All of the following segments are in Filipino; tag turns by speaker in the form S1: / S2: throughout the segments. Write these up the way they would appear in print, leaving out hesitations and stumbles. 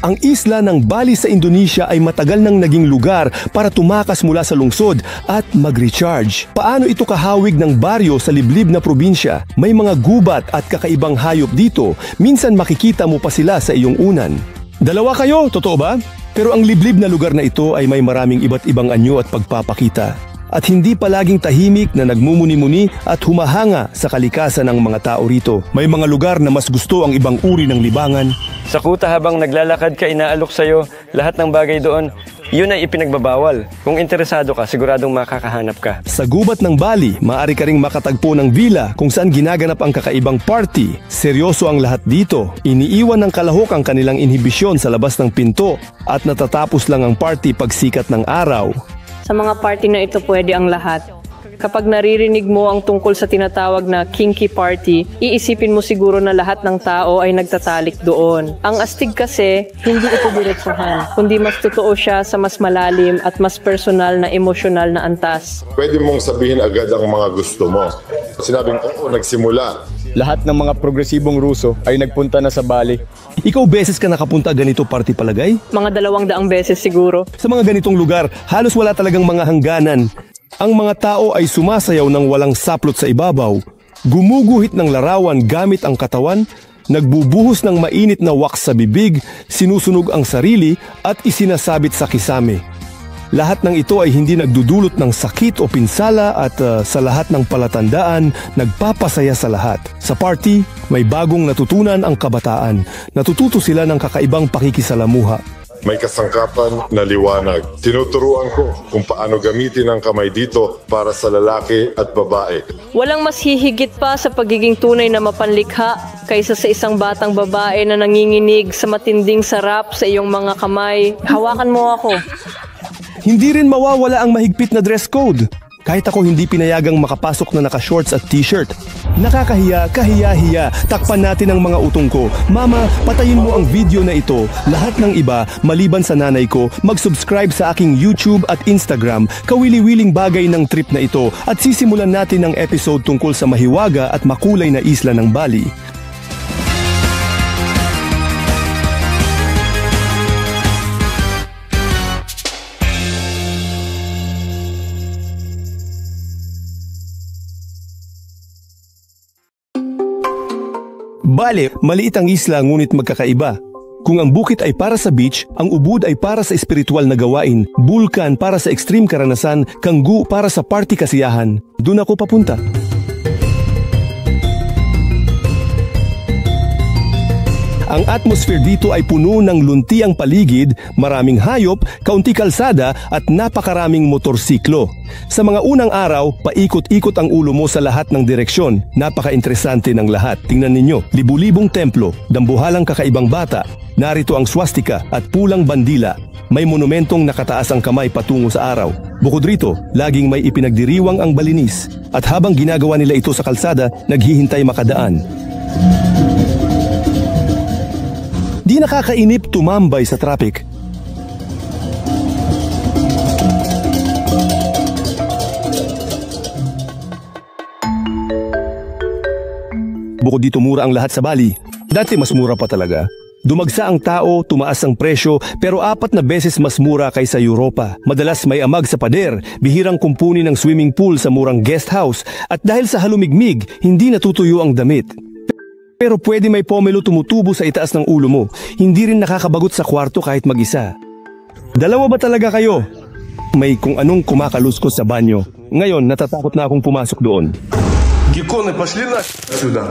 S1: Ang isla ng Bali sa Indonesia ay matagal nang naging lugar para tumakas mula sa lungsod at mag-recharge. Paano ito kahawig ng baryo sa liblib na probinsya? May mga gubat at kakaibang hayop dito. Minsan makikita mo pa sila sa iyong unan. Dalawa kayo, totoo ba? Pero ang liblib na lugar na ito ay may maraming iba't ibang anyo at pagpapakita. At hindi palaging tahimik na nagmumuni-muni at humahanga sa kalikasan ng mga tao rito. May mga lugar na mas gusto ang ibang uri ng libangan.
S2: Sa kuta habang naglalakad ka, inaalok sa'yo lahat ng bagay doon. Yun ay ipinagbabawal. Kung interesado ka, siguradong makakahanap ka.
S1: Sa gubat ng Bali, maaari ka ring makatagpo ng villa kung saan ginaganap ang kakaibang party. Seryoso ang lahat dito. Iniiwan ng kalahok ang kanilang inhibisyon sa labas ng pinto at natatapos lang ang party pagsikat ng araw.
S3: Sa mga party na ito pwede ang lahat. Kapag naririnig mo ang tungkol sa tinatawag na kinky party, iisipin mo siguro na lahat ng tao ay nagtatalik doon. Ang astig kasi, hindi ito diretsahan, kundi mas totoo siya sa mas malalim at mas personal na emosyonal na antas.
S4: Pwede mong sabihin agad ang mga gusto mo. Sinabing, oo, nagsimula.
S5: Lahat ng mga progresibong Ruso ay nagpunta na sa Bali.
S1: Ikaw beses ka nakapunta ganito party palagay?
S3: Mga 200 beses siguro.
S1: Sa mga ganitong lugar, halos wala talagang mga hangganan. Ang mga tao ay sumasayaw ng walang saplot sa ibabaw, gumuguhit ng larawan gamit ang katawan, nagbubuhos ng mainit na wax sa bibig, sinusunog ang sarili at isinasabit sa kisame. Lahat ng ito ay hindi nagdudulot ng sakit o pinsala at sa lahat ng palatandaan, nagpapasaya sa lahat. Sa party, may bagong natutunan ang kabataan. Natututo sila ng kakaibang pakikisalamuha.
S4: May kasangkapan na liwanag. Tinuturuan ko kung paano gamitin ang kamay dito para sa lalaki at babae.
S3: Walang mas hihigit pa sa pagiging tunay na mapanlikha kaysa sa isang batang babae na nanginginig sa matinding sarap sa iyong mga kamay. Hawakan mo ako.
S1: Hindi rin mawawala ang mahigpit na dress code. Kahit ako hindi pinayagang makapasok na naka-shorts at t-shirt. Nakakahiya, kahiya-hiya, takpan natin ang mga utong ko. Mama, patayin mo ang video na ito. Lahat ng iba, maliban sa nanay ko, mag-subscribe sa aking YouTube at Instagram. Kawili-wiling bagay ng trip na ito at sisimulan natin ang episode tungkol sa mahiwaga at makulay na isla ng Bali. Bali, maliit ang isla ngunit magkakaiba. Kung ang bukit ay para sa beach, ang ubod ay para sa espiritual na gawain, bulkan para sa extreme karanasan, Kanggu para sa party kasiyahan. Doon ako papunta. Ang atmosphere dito ay puno ng luntiang paligid, maraming hayop, kaunti kalsada at napakaraming motorsiklo. Sa mga unang araw, paikot-ikot ang ulo mo sa lahat ng direksyon. Napaka-interesante ng lahat. Tingnan ninyo, libu-libong templo, dambuhalang kakaibang bata. Narito ang swastika at pulang bandila. May monumentong nakataas ang kamay patungo sa araw. Bukod rito, laging may ipinagdiriwang ang balinis. At habang ginagawa nila ito sa kalsada, naghihintay makadaan. Di nakakainip tumambay sa traffic. Bukod dito mura ang lahat sa Bali. Dati mas mura pa talaga. Dumagsa ang tao, tumaas ang presyo, pero 4 na beses mas mura kaysa Europa. Madalas may amag sa pader, bihirang kumpuni ng swimming pool sa murang guest house, at dahil sa halumigmig, hindi natutuyo ang damit. Pero pwede may pomelo tumutubo sa itaas ng ulo mo. Hindi rin nakakabagot sa kwarto kahit mag-isa. Dalawa ba talaga kayo? May kung anong kumakaluskos sa banyo. Ngayon, natatakot na akong pumasok doon.
S6: Gikone, pasli na sila.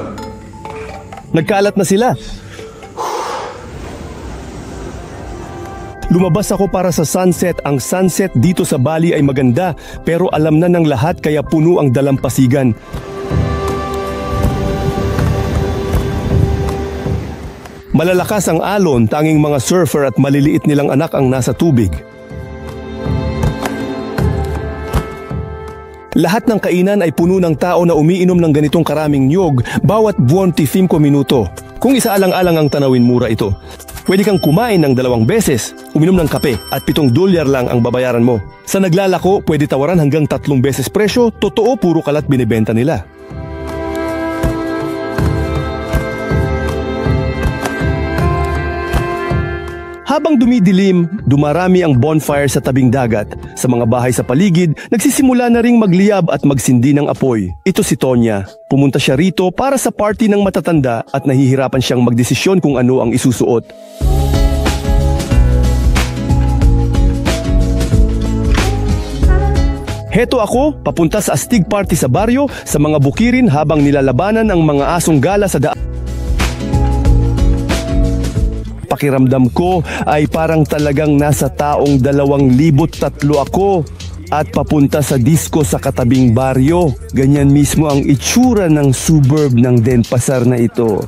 S1: Nagkalat na sila. Lumabas ako para sa sunset. Ang sunset dito sa Bali ay maganda, pero alam na ng lahat kaya puno ang dalampasigan. Malalakas ang alon, tanging mga surfer at maliliit nilang anak ang nasa tubig. Lahat ng kainan ay puno ng tao na umiinom ng ganitong karaming niyog bawat buwan 5 minuto. Kung isaalang-alang ang tanawin, mura ito. Pwede kang kumain ng 2 beses, uminom ng kape at $7 lang ang babayaran mo. Sa naglalako, pwede tawaran hanggang 3 beses presyo, totoo puro kalat binibenta nila. Habang dumidilim, dumarami ang bonfire sa tabing dagat. Sa mga bahay sa paligid, nagsisimula na ring magliyab at magsindi ng apoy. Ito si Tonya. Pumunta siya rito para sa party ng matatanda at nahihirapan siyang magdesisyon kung ano ang isusuot. Heto ako, papunta sa astig party sa baryo, sa mga bukirin habang nilalabanan ang mga asong gala sa daan. Pakiramdam ko ay parang talagang nasa taong 2003 ako at papunta sa disco sa katabing baryo. Ganyan mismo ang itsura ng suburb ng Denpasar na ito.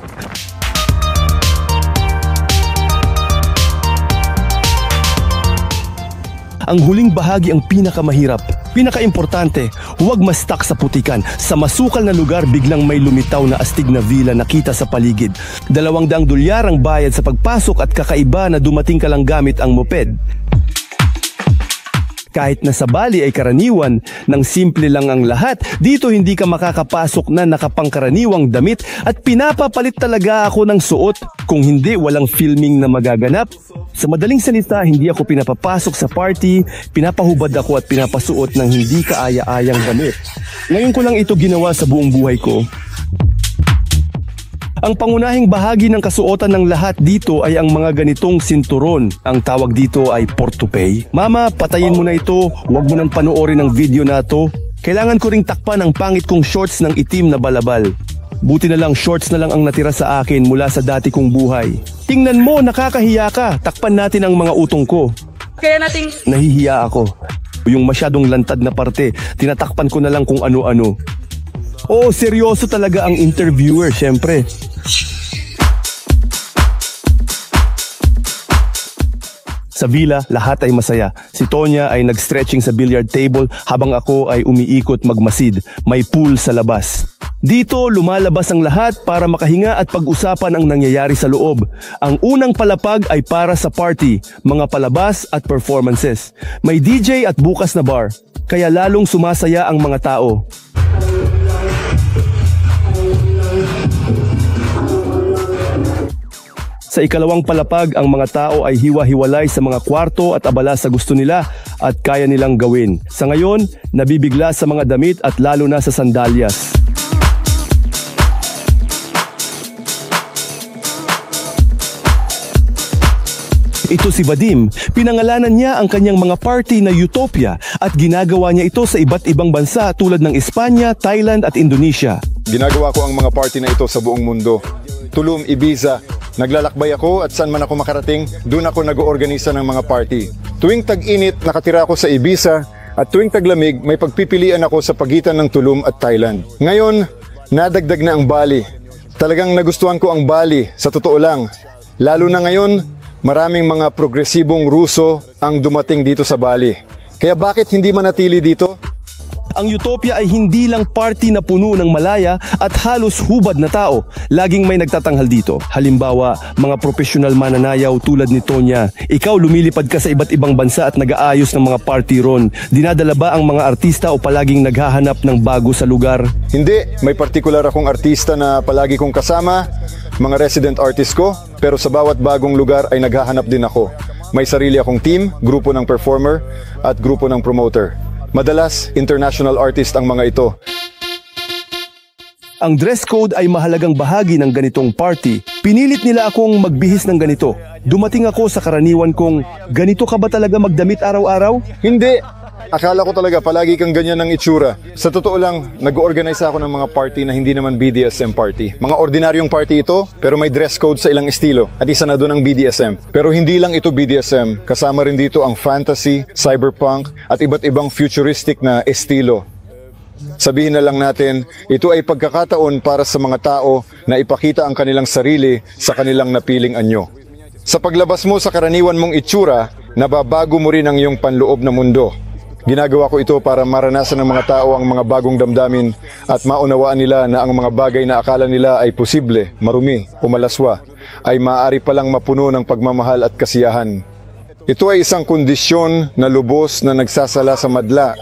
S1: Ang huling bahagi ang pinakamahirap. Pinakaimportante, huwag ma-stuck sa putikan. Sa masukal na lugar, biglang may lumitaw na astig na villa na kita sa paligid. 200 dolyar ang bayad sa pagpasok at kakaiba na dumating ka lang gamit ang moped. Kahit na sa Bali ay karaniwan, nang simple lang ang lahat, dito hindi ka makakapasok na nakapangkaraniwang damit at pinapapalit talaga ako ng suot. Kung hindi, walang filming na magaganap. Sa madaling salita, hindi ako pinapapasok sa party, pinapahubad ako at pinapasuot ng hindi kaaya-ayang damit. Ngayon ko lang ito ginawa sa buong buhay ko. Ang pangunahing bahagi ng kasuotan ng lahat dito ay ang mga ganitong sinturon. Ang tawag dito ay portupay. Mama, patayin mo na ito. Huwag mo nang panoorin ang video na to. Kailangan ko ring takpan ang pangit kong shorts ng itim na balabal. Buti na lang shorts na lang ang natira sa akin mula sa dati kong buhay. Tingnan mo, nakakahiya ka. Takpan natin ang mga utong ko.
S7: Kaya nating...
S1: Nahihiya ako. Yung masyadong lantad na parte, tinatakpan ko na lang kung ano-ano. Oo, seryoso talaga ang interviewer, syempre. Sa villa, lahat ay masaya. Si Tonya ay nag-stretching sa billiard table habang ako ay umiikot magmasid. May pool sa labas. Dito, lumalabas ang lahat para makahinga at pag-usapan ang nangyayari sa loob. Ang unang palapag ay para sa party, mga palabas at performances. May DJ at bukas na bar, kaya lalong sumasaya ang mga tao. Sa ikalawang palapag, ang mga tao ay hiwa-hiwalay sa mga kwarto at abala sa gusto nila at kaya nilang gawin. Sa ngayon, nabibigla sa mga damit at lalo na sa sandalyas. Ito si Vadim. Pinangalanan niya ang kanyang mga party na Utopia at ginagawa niya ito sa iba't ibang bansa tulad ng Espanya, Thailand at Indonesia.
S5: Ginagawa ko ang mga party na ito sa buong mundo. Tulum, Ibiza. Naglalakbay ako at saan man ako makarating, doon ako nag-oorganisa ng mga party. Tuwing tag-init, nakatira ako sa Ibiza at tuwing taglamig, may pagpipilian ako sa pagitan ng Tulum at Thailand. Ngayon, nadagdag na ang Bali. Talagang nagustuhan ko ang Bali, sa totoo lang. Lalo na ngayon, maraming mga progresibong Ruso ang dumating dito sa Bali. Kaya bakit hindi manatili dito?
S1: Ang Utopia ay hindi lang party na puno ng malaya at halos hubad na tao. Laging may nagtatanghal dito. Halimbawa, mga profesional mananayaw tulad ni Tonya. Ikaw lumilipad ka sa iba't ibang bansa at nag-aayos ng mga party ron. Dinadala ba ang mga artista o palaging naghahanap ng bago sa lugar?
S5: Hindi, may partikular akong artista na palagi kong kasama, mga resident artist ko, pero sa bawat bagong lugar ay naghahanap din ako. May sarili akong team, grupo ng performer at grupo ng promoter. Madalas, international artist ang mga ito.
S1: Ang dress code ay mahalagang bahagi ng ganitong party. Pinilit nila akong magbihis ng ganito. Dumating ako sa karaniwan kong, ganito ka ba talaga magdamit araw-araw?
S5: Hindi! Akala ko talaga palagi kang ganyan ng itsura. Sa totoo lang, nag-organize ako ng mga party na hindi naman BDSM party. Mga ordinaryong party ito, pero may dress code sa ilang estilo. At isa na doon ang BDSM. Pero hindi lang ito BDSM, kasama rin dito ang fantasy, cyberpunk, at iba't ibang futuristic na estilo. Sabihin na lang natin, ito ay pagkakataon para sa mga tao na ipakita ang kanilang sarili sa kanilang napiling anyo. Sa paglabas mo sa karaniwan mong itsura, nababago mo rin ang iyong panloob na mundo. Ginagawa ko ito para maranasan ng mga tao ang mga bagong damdamin at maunawaan nila na ang mga bagay na akala nila ay posible, marumi o malaswa ay maaari palang mapuno ng pagmamahal at kasiyahan. Ito ay isang kondisyon na lubos na nagsasala sa madla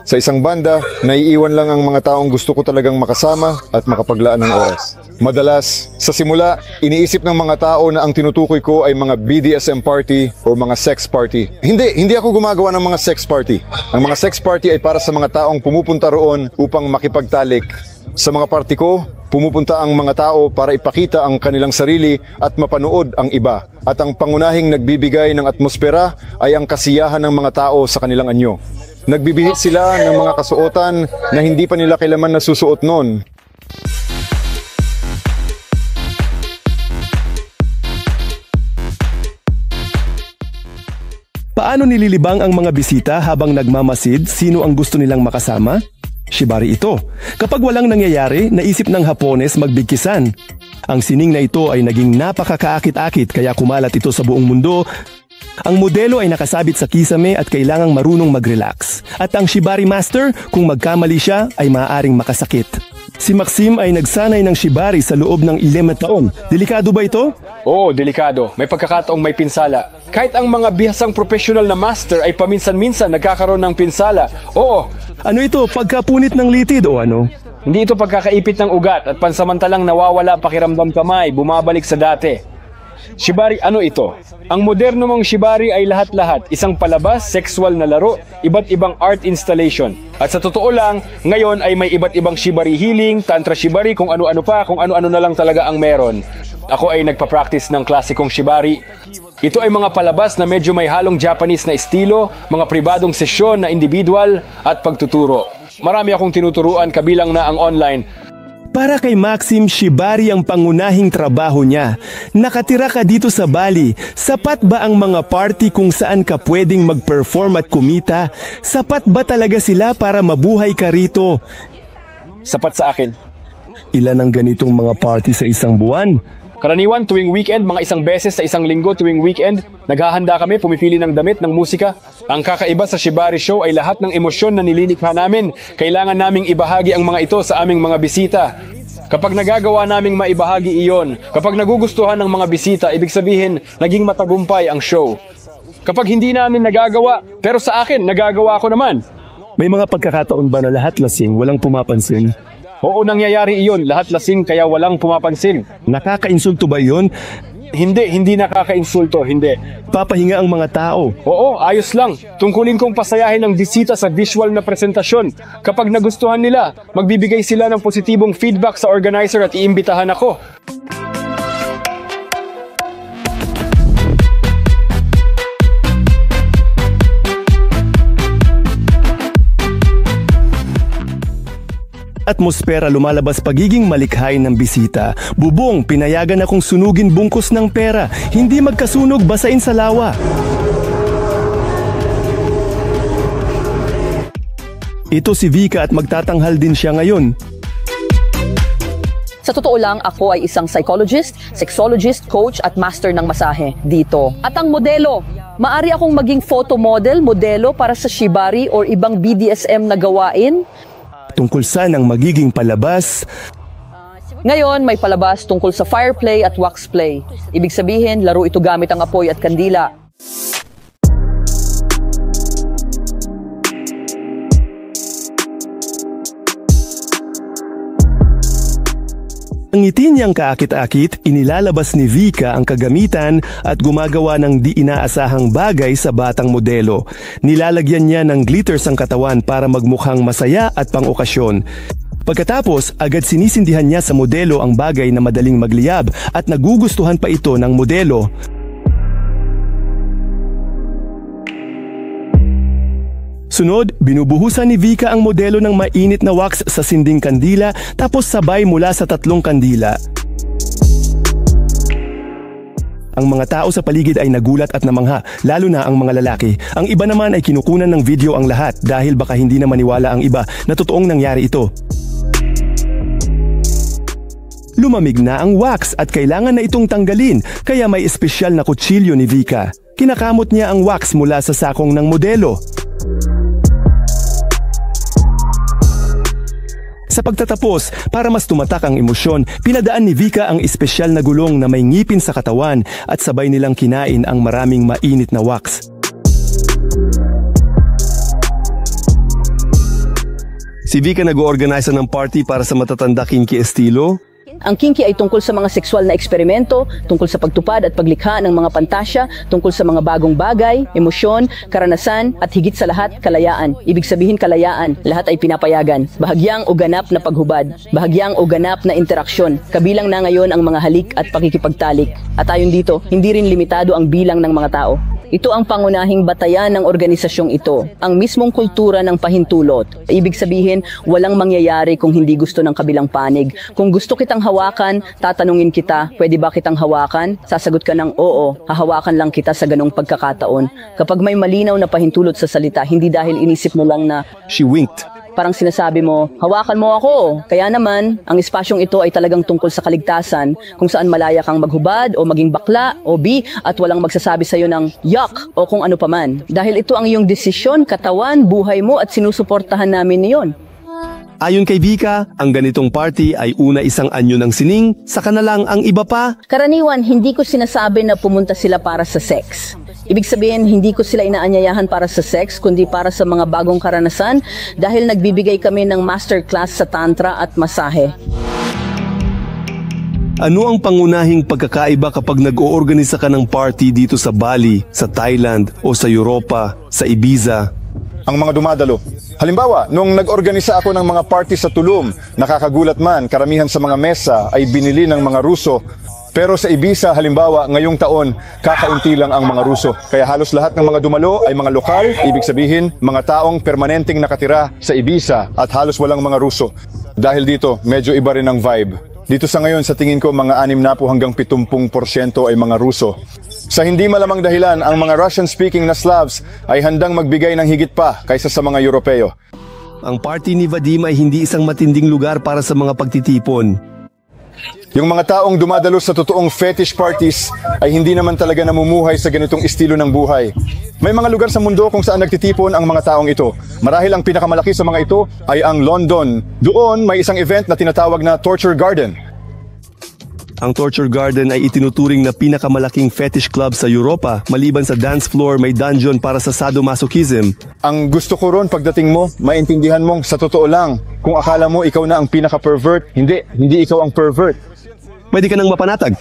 S5: Sa isang banda, naiiwan lang ang mga taong gusto ko talagang makasama at makapaglaan ng oras. Madalas, sa simula, iniisip ng mga tao na ang tinutukoy ko ay mga BDSM party o mga sex party. Hindi ako gumagawa ng mga sex party. Ang mga sex party ay para sa mga taong pumupunta roon upang makipagtalik. Sa mga party ko, pumupunta ang mga tao para ipakita ang kanilang sarili at mapanood ang iba. At ang pangunahing nagbibigay ng atmosfera ay ang kasiyahan ng mga tao sa kanilang anyo. Nagbibihis sila ng mga kasuotan na hindi pa nila kailanman nasusuot noon.
S1: Paano nililibang ang mga bisita habang nagmamasid sino ang gusto nilang makasama? Shibari ito. Kapag walang nangyayari, naisip ng Hapones magbigkisan. Ang sining na ito ay naging napakakaakit-akit kaya kumalat ito sa buong mundo. Ang modelo ay nakasabit sa kisame at kailangang marunong mag-relax. At ang Shibari Master, kung magkamali siya, ay maaaring makasakit. Si Maxim ay nagsanay ng Shibari sa loob ng 5 taon. Delikado ba ito?
S7: Oo, delikado. May pagkakataong may pinsala. Kahit ang mga bihasang professional na master ay paminsan-minsan nagkakaroon ng pinsala. Oo.
S1: Ano ito? Pagkapunit ng litid o ano?
S7: Hindi ito pagkakaipit ng ugat at pansamantalang nawawala pakiramdam kamay, bumabalik sa dati. Shibari, ano ito? Ang moderno mong Shibari ay lahat-lahat, isang palabas, sexual na laro, iba't ibang art installation. At sa totoo lang, ngayon ay may iba't ibang Shibari healing, tantra Shibari, kung ano-ano pa, kung ano-ano na lang talaga ang meron. Ako ay nagpa-practice ng klasikong Shibari. Ito ay mga palabas na medyo may halong Japanese na estilo, mga pribadong sesyon na individual at pagtuturo. Marami akong tinuturuan kabilang na ang online.
S1: Para kay Maxim, Shibari ang pangunahing trabaho niya. Nakatira ka dito sa Bali. Sapat ba ang mga party kung saan ka pwedeng mag-perform at kumita? Sapat ba talaga sila para mabuhay ka rito?
S7: Sapat sa akin.
S1: Ilan ang ganitong mga party sa isang buwan?
S7: Karaniwan tuwing weekend, mga isang beses sa isang linggo tuwing weekend, naghahanda kami, pumipili ng damit, ng musika. Ang kakaiba sa Shibari Show ay lahat ng emosyon na nililikha namin. Kailangan naming ibahagi ang mga ito sa aming mga bisita. Kapag nagagawa naming maibahagi iyon, kapag nagugustuhan ng mga bisita, ibig sabihin, naging matagumpay ang show. Kapag hindi namin nagagawa, pero sa akin, nagagawa ko naman.
S1: May mga pagkakataon ba na lahat lasing, walang pumapansin?
S7: Oo, nangyayari iyon. Lahat lasing kaya walang pumapansin.
S1: Nakakainsulto ba yun?
S7: Hindi nakakainsulto, hindi.
S1: Papahinga ang mga tao.
S7: Oo, ayos lang. Tungkulin kong pasayahin ang bisita sa visual na presentasyon. Kapag nagustuhan nila, magbibigay sila ng positibong feedback sa organizer at iimbitahan ako.
S1: Atmosfera lumalabas pagiging malikhain ng bisita. Bubong, pinayagan akong sunugin bungkus ng pera. Hindi magkasunog, basain sa lawa. Ito si Vika at magtatanghal din siya ngayon.
S8: Sa totoo lang, ako ay isang psychologist, sexologist, coach at master ng masahe dito. At ang modelo, maari akong maging photo modelo para sa Shibari or ibang BDSM na gawain.
S1: Tungkol saan ang magiging palabas?
S8: Ngayon, may palabas tungkol sa fire play at wax play. Ibig sabihin, laro ito gamit ang apoy at kandila.
S1: Ang ngiti niyang kaakit-akit, inilalabas ni Vika ang kagamitan at gumagawa ng di inaasahang bagay sa batang modelo. Nilalagyan niya ng glitters ang katawan para magmukhang masaya at pang-okasyon. Pagkatapos, agad sinisindihan niya sa modelo ang bagay na madaling magliyab at nagugustuhan pa ito ng modelo. Sunod, binubuhusan ni Vika ang modelo ng mainit na wax sa sinding kandila tapos sabay mula sa 3 kandila. Ang mga tao sa paligid ay nagulat at namangha, lalo na ang mga lalaki. Ang iba naman ay kinukunan ng video ang lahat dahil baka hindi na maniwala ang iba na totoong nangyari ito. Lumamig na ang wax at kailangan na itong tanggalin kaya may espesyal na kutsilyo ni Vika. Kinakamot niya ang wax mula sa sakong ng modelo. Sa pagtatapos, para mas tumatak ang emosyon, pinadaan ni Vika ang espesyal na gulong na may ngipin sa katawan at sabay nilang kinain ang maraming mainit na wax. Si Vika nag-organize ng party para sa matatanda kinky estilo?
S8: Ang kinky ay tungkol sa mga sexual na eksperimento, tungkol sa pagtupad at paglikha ng mga pantasya, tungkol sa mga bagong bagay, emosyon, karanasan, at higit sa lahat, kalayaan. Ibig sabihin kalayaan, lahat ay pinapayagan. Bahagyang o ganap na paghubad, bahagyang o ganap na interaksyon. Kabilang na ngayon ang mga halik at pakikipagtalik. At ayon dito, hindi rin limitado ang bilang ng mga tao. Ito ang pangunahing batayan ng organisasyong ito, ang mismong kultura ng pahintulot. Ibig sabihin, walang mangyayari kung hindi gusto ng kabilang panig. Kung gusto kitang hawakan, tatanungin kita, pwede ba kitang hawakan? Sasagot ka ng oo, hahawakan lang kita sa ganong pagkakataon. Kapag may malinaw na pahintulot sa salita, hindi dahil inisip mo lang na
S1: She winked.
S8: parang sinasabi mo, hawakan mo ako. Kaya naman, ang espasyong ito ay talagang tungkol sa kaligtasan, kung saan malaya kang maghubad o maging bakla o bi at walang magsasabi sa iyo ng yuck o kung ano paman. Dahil ito ang iyong desisyon, katawan, buhay mo at sinusuportahan namin niyon.
S1: Ayon kay Vika, ang ganitong party ay una isang anyo ng sining, saka na lang ang iba pa.
S8: Karaniwan, hindi ko sinasabi na pumunta sila para sa sex. Ibig sabihin, hindi ko sila inaanyayahan para sa sex, kundi para sa mga bagong karanasan dahil nagbibigay kami ng masterclass sa tantra at masahe.
S1: Ano ang pangunahing pagkakaiba kapag nag-oorganisa ka ng party dito sa Bali, sa Thailand o sa Europa, sa Ibiza?
S5: Ang mga dumadalo. Halimbawa, nung nag-organisa ako ng mga party sa Tulum, nakakagulat man, karamihan sa mga mesa ay binili ng mga Ruso. Pero sa Ibiza, halimbawa, ngayong taon, kakaunti lang ang mga Ruso. Kaya halos lahat ng mga dumalo ay mga lokal, ibig sabihin, mga taong permanenteng nakatira sa Ibiza at halos walang mga Ruso. Dahil dito, medyo iba rin ang vibe. Dito sa ngayon, sa tingin ko, mga 60 hanggang 70% ay mga Ruso. Sa hindi malamang dahilan, ang mga Russian-speaking na Slavs ay handang magbigay ng higit pa kaysa sa mga Europeo.
S1: Ang party ni Vadim ay hindi isang matinding lugar para sa mga pagtitipon.
S5: Yung mga taong dumadalo sa totoong fetish parties ay hindi naman talaga namumuhay sa ganitong estilo ng buhay. May mga lugar sa mundo kung saan nagtitipon ang mga taong ito. Marahil ang pinakamalaki sa mga ito ay ang London. Doon may isang event na tinatawag na Torture Garden.
S1: Ang Torture Garden ay itinuturing na pinakamalaking fetish club sa Europa. Maliban sa dance floor, may dungeon para sa sadomasochism.
S5: Ang gusto ko ron pagdating mo, maintindihan mong sa totoo lang, kung akala mo ikaw na ang pinaka-pervert, hindi ikaw ang pervert.
S1: Pwede ka nang mapanatag.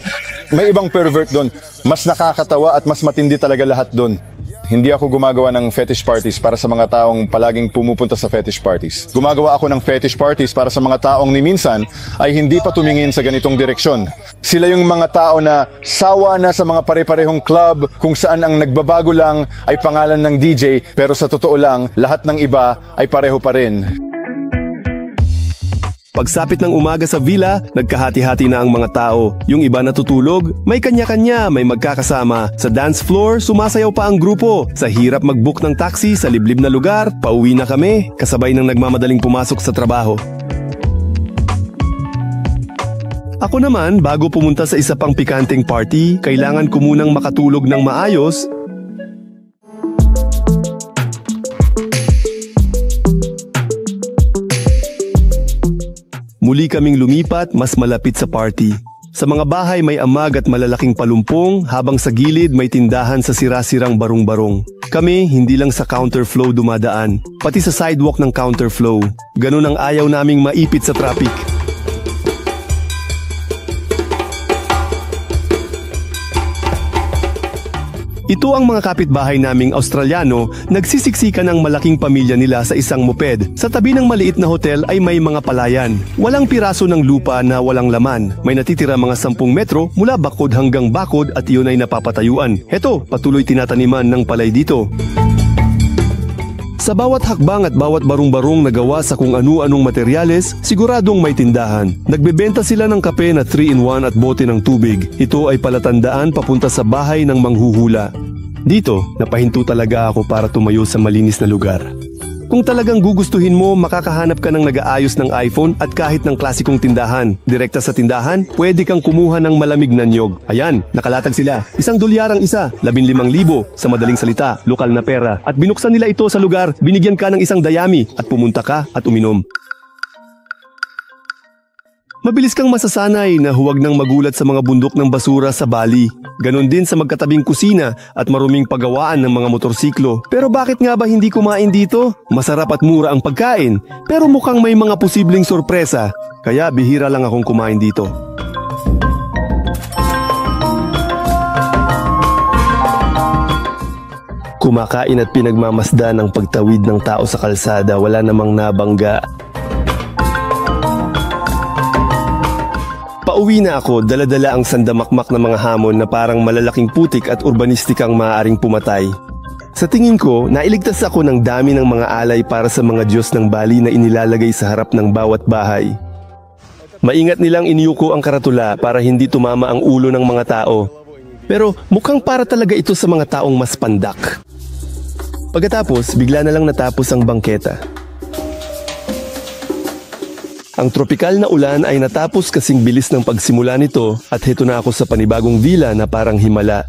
S5: May ibang pervert doon. Mas nakakatawa at mas matindi talaga lahat doon. Hindi ako gumagawa ng fetish parties para sa mga taong palaging pumupunta sa fetish parties. Gumagawa ako ng fetish parties para sa mga taong ni minsan ay hindi pa tumingin sa ganitong direksyon. Sila yung mga tao na sawa na sa mga pare-parehong club kung saan ang nagbabago lang ay pangalan ng DJ pero sa totoo lang lahat ng iba ay pareho pa rin.
S1: Pagsapit ng umaga sa villa, nagkahati-hati na ang mga tao. Yung iba natutulog, may kanya-kanya, may magkakasama. Sa dance floor, sumasayaw pa ang grupo. Sa hirap mag-book ng taxi sa liblib na lugar, pauwi na kami, kasabay ng nagmamadaling pumasok sa trabaho. Ako naman, bago pumunta sa isa pang pikanteng party, kailangan ko munang makatulog ng maayos. Muli kaming lumipat mas malapit sa party. Sa mga bahay may amag at malalaking palumpong, habang sa gilid may tindahan sa sira-sirang barong-barong. Kami hindi lang sa counterflow dumadaan, pati sa sidewalk ng counterflow. Ganun ang ayaw naming maipit sa traffic. Ito ang mga kapitbahay naming Australiano, nagsisiksikan ng malaking pamilya nila sa isang moped. Sa tabi ng maliit na hotel ay may mga palayan. Walang piraso ng lupa na walang laman. May natitira mga 10 metro mula bakod hanggang bakod at iyon ay napapatayuan. Heto, patuloy tinataniman ng palay dito. Sa bawat hakbang at bawat barong-barong na gawa sa kung ano-anong materyales, siguradong may tindahan. Nagbebenta sila ng kape na 3-in-1 at bote ng tubig. Ito ay palatandaan papunta sa bahay ng manghuhula. Dito, napahinto talaga ako para tumayo sa malinis na lugar. Kung talagang gugustuhin mo, makakahanap ka ng nag-aayos ng iPhone at kahit ng klasikong tindahan. Direkta sa tindahan, pwede kang kumuha ng malamig na niyog. Ayan, nakalatag sila. $1 ang isa, 15,000 sa madaling salita, lokal na pera. At binuksan nila ito sa lugar, binigyan ka ng isang dayami at pumunta ka at uminom. Mabilis kang masasanay na huwag nang magulat sa mga bundok ng basura sa Bali. Ganon din sa magkatabing kusina at maruming pagawaan ng mga motorsiklo. Pero bakit nga ba hindi kumain dito? Masarap at mura ang pagkain, pero mukhang may mga posibleng sorpresa. Kaya bihira lang akong kumain dito. Kumakain at pinagmamasdan ang pagtawid ng tao sa kalsada, wala namang nabangga. Pauwi na ako, dala-dala ang sandamakmak na mga hamon na parang malalaking putik at urbanistikang maaaring pumatay. Sa tingin ko, nailigtas ako ng dami ng mga alay para sa mga Diyos ng Bali na inilalagay sa harap ng bawat bahay. Maingat nilang iniyuko ang karatula para hindi tumama ang ulo ng mga tao. Pero mukhang para talaga ito sa mga taong mas pandak. Pagkatapos, bigla na lang natapos ang bangketa. Ang tropikal na ulan ay natapos kasing bilis ng pagsimula nito at heto na ako sa panibagong villa na parang himala.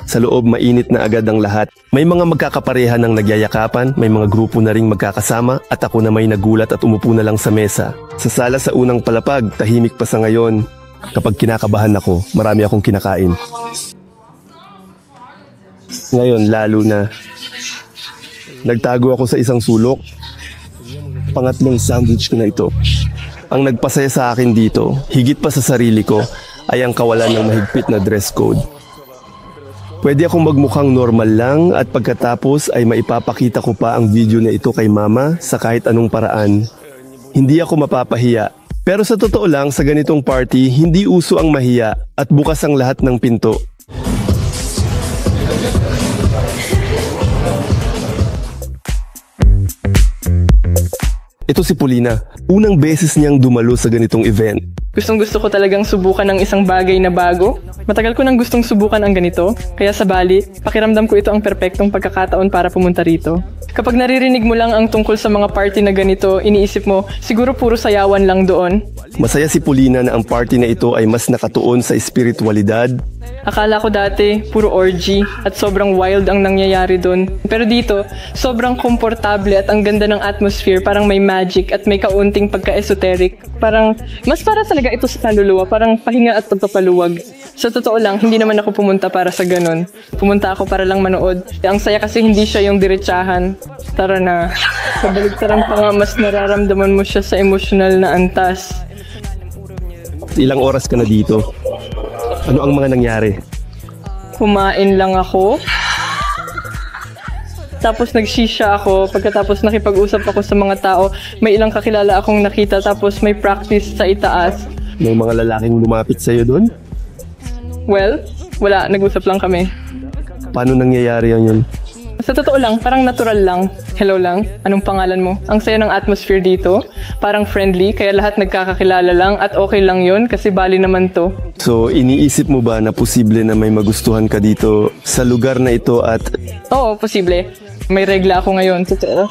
S1: Sa loob mainit na agad ang lahat. May mga magkakapareha ng nagyayakapan, may mga grupo na ring magkakasama at ako na may nagulat at umupo na lang sa mesa. Sa sala sa unang palapag, tahimik pa sa ngayon. Kapag kinakabahan ako, marami akong kinakain. Ngayon lalo na. Nagtago ako sa isang sulok. Pangatlong sandwich ko na ito. Ang nagpasaya sa akin dito, higit pa sa sarili ko, ay ang kawalan ng mahigpit na dress code. Pwede akong magmukhang normal lang at pagkatapos ay maipapakita ko pa ang video na ito kay mama sa kahit anong paraan. Hindi ako mapapahiya. Pero sa totoo lang, sa ganitong party, hindi uso ang mahiya at bukas ang lahat ng pinto. Ito si Paulina. Unang beses niyang dumalo sa ganitong event.
S3: Gustong-gusto ko talagang subukan ng isang bagay na bago. Matagal ko nang gustong subukan ang ganito. Kaya sa Bali, pakiramdam ko ito ang perpektong pagkakataon para pumunta rito. Kapag naririnig mo lang ang tungkol sa mga party na ganito, iniisip mo, siguro puro sayawan lang doon.
S1: Masaya si Paulina na ang party na ito ay mas nakatuon sa espiritualidad.
S3: Akala ko dati, puro orgy at sobrang wild ang nangyayari doon. Pero dito, sobrang komportable at ang ganda ng atmosphere, parang may magic at may kaunting pagka-esoteric. Parang, mas para talaga ito sa kaluluwa, parang pahinga at pagpapaluwag. Sa totoo lang, hindi naman ako pumunta para sa ganun. Pumunta ako para lang manood. Ang saya kasi hindi siya yung diretsahan. Tara na. Kabaligtaran pa nga, mas nararamdaman mo siya sa emosyonal na antas.
S1: Ilang oras ka na dito? Ano ang mga nangyari?
S3: Kumain lang ako. Tapos nagsisya ako. Pagkatapos nakipag-usap ako sa mga tao, may ilang kakilala akong nakita. Tapos may practice sa itaas.
S1: May mga lalaking lumapit sa'yo doon?
S3: Well, wala. Nag-usap lang kami.
S1: Paano nangyayari yun?
S3: Sa totoo lang, parang natural lang. Hello lang, anong pangalan mo? Ang saya ng atmosphere dito. Parang friendly, kaya lahat nagkakakilala lang at okay lang yun kasi Bali naman to.
S1: So, iniisip mo ba na posible na may magustuhan ka dito sa lugar na ito at...
S3: Oo, posible. May regla ako ngayon. Totoo.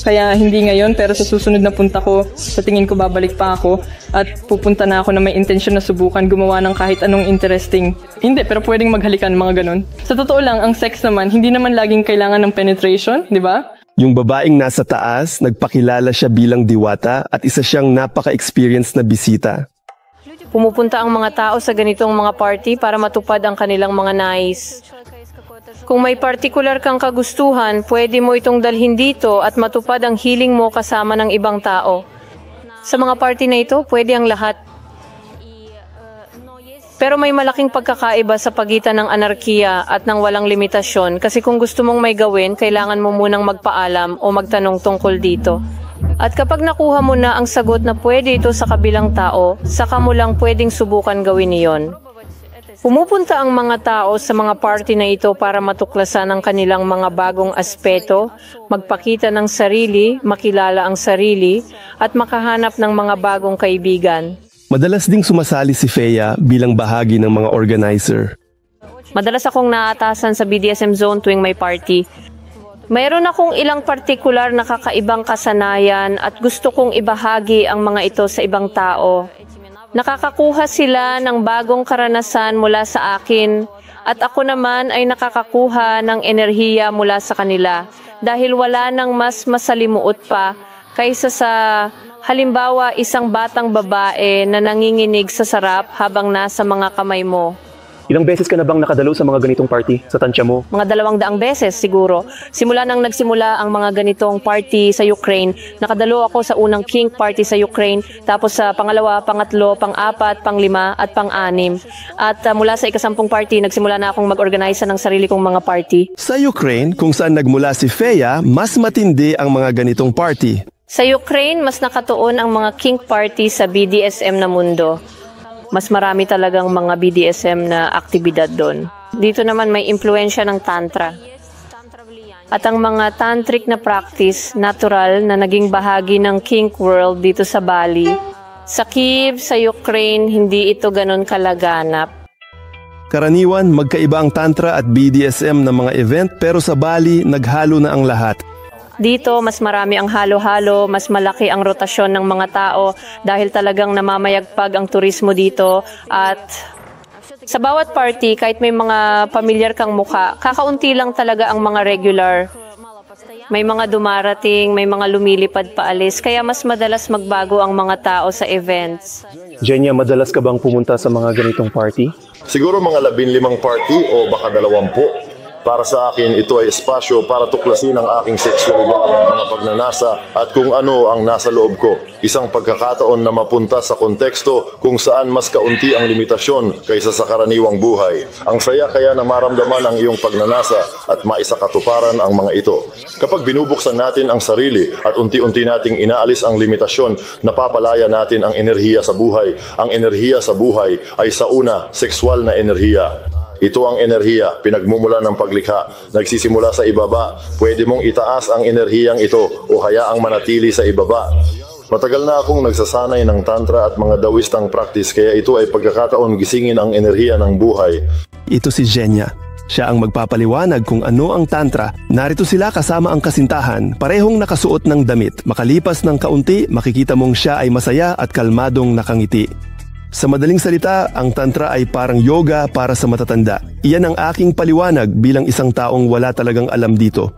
S3: Kaya hindi ngayon, pero sa susunod na punta ko, sa tingin ko babalik pa ako at pupunta na ako na may intensyon na subukan gumawa ng kahit anong interesting. Hindi, pero pwedeng maghalikan, mga ganun. Sa totoo lang, ang sex naman, hindi naman laging kailangan ng penetration, di ba?
S1: Yung babaeng nasa taas, nagpakilala siya bilang diwata at isa siyang napaka-experienced na bisita.
S9: Pumupunta ang mga tao sa ganitong mga party para matupad ang kanilang mga nais. Kung may partikular kang kagustuhan, pwede mo itong dalhin dito at matupad ang hiling mo kasama ng ibang tao. Sa mga party na ito, pwede ang lahat. Pero may malaking pagkakaiba sa pagitan ng anarkiya at ng walang limitasyon kasi kung gusto mong may gawin, kailangan mo munang magpaalam o magtanong tungkol dito. At kapag nakuha mo na ang sagot na pwede ito sa kabilang tao, saka mo lang pwedeng subukan gawin iyon. Pumupunta ang mga tao sa mga party na ito para matuklasan ang kanilang mga bagong aspeto, magpakita ng sarili, makilala ang sarili, at makahanap ng mga bagong kaibigan.
S1: Madalas ding sumasali si Fea bilang bahagi ng mga organizer.
S9: Madalas akong naatasan sa BDSM zone tuwing may party. Mayroon akong ilang partikular na kakaibang kasanayan at gusto kong ibahagi ang mga ito sa ibang tao. Nakakakuha sila ng bagong karanasan mula sa akin at ako naman ay nakakakuha ng enerhiya mula sa kanila. dahil wala nang mas masalimuot pa kaysa sa halimbawa isang batang babae na nanginginig sa sarap habang nasa mga kamay mo.
S2: Ilang beses ka na bang nakadalo sa mga ganitong party sa tansya mo?
S9: Mga 200 beses siguro. Simula nang nagsimula ang mga ganitong party sa Ukraine, nakadalo ako sa unang King Party sa Ukraine, tapos sa pangalawa, pangatlo, pang-apat, pang-lima, at pang-anim. At mula sa ikasampung party, nagsimula na akong mag-organize ng sarili kong mga party.
S1: Sa Ukraine, kung saan nagmula si Fea, mas matindi ang mga ganitong party.
S9: Sa Ukraine, mas nakatuon ang mga King Party sa BDSM na mundo. Mas marami talagang mga BDSM na aktibidad doon. Dito naman may impluensya ng Tantra. At ang mga tantric na practice, natural na naging bahagi ng kink world dito sa Bali. Sa Kyiv, sa Ukraine, hindi ito ganun kalaganap.
S1: Karaniwan, magkaiba ang Tantra at BDSM na mga event pero sa Bali, naghalo na ang lahat.
S9: Dito, mas marami ang halo-halo, mas malaki ang rotasyon ng mga tao dahil talagang namamayagpag ang turismo dito. At sa bawat party, kahit may mga pamilyar kang mukha, kakaunti lang talaga ang mga regular. May mga dumarating, may mga lumilipad paalis, kaya mas madalas magbago ang mga tao sa events.
S2: Jenya, madalas ka bang pumunta sa mga ganitong party?
S4: Siguro mga 15 party o baka 20. Para sa akin, ito ay espasyo para tuklasin ang aking sexualidad, mga pagnanasa at kung ano ang nasa loob ko. Isang pagkakataon na mapunta sa konteksto kung saan mas kaunti ang limitasyon kaysa sa karaniwang buhay. Ang saya kaya na maramdaman ang iyong pagnanasa at maisakatuparan ang mga ito. Kapag binubuksan natin ang sarili at unti-unti nating inaalis ang limitasyon, napapalaya natin ang enerhiya sa buhay. Ang enerhiya sa buhay ay sa una, sexual na enerhiya. Ito ang enerhiya, pinagmumula ng paglikha, nagsisimula sa ibaba. Pwede mong itaas ang enerhiyang ito o hayaang manatili sa ibaba. Matagal na akong nagsasanay ng tantra at mga dawistang practice kaya ito ay pagkakataon gisingin ang enerhiya ng buhay.
S1: Ito si Jenya. Siya ang magpapaliwanag kung ano ang tantra. Narito sila kasama ang kasintahan, parehong nakasuot ng damit. Makalipas ng kaunti, makikita mong siya ay masaya at kalmadong nakangiti. Sa madaling salita, ang tantra ay parang yoga para sa matatanda. Iyan ang aking paliwanag bilang isang taong wala talagang alam dito.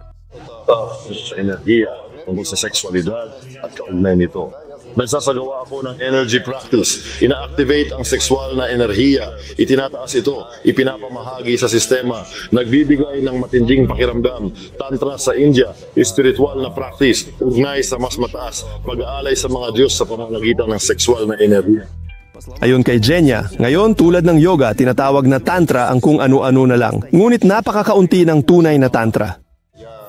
S4: Sa enerhiya, tungkol sa sexualidad at kaugnay nito. Nagsasagawa ako ng energy practice. Ina-activate ang sexual na enerhiya. Itinataas ito, ipinapamahagi sa sistema. Nagbibigay ng matinding pakiramdam. Tantra sa India, spiritual na practice. Ugnay sa mas mataas. Pag-aalay sa mga Diyos sa pamamagitan ng sexual na enerhiya.
S1: Ayon kay Jenya, ngayon tulad ng yoga, tinatawag na tantra ang kung ano-ano na lang. Ngunit napakakaunti ng tunay na tantra.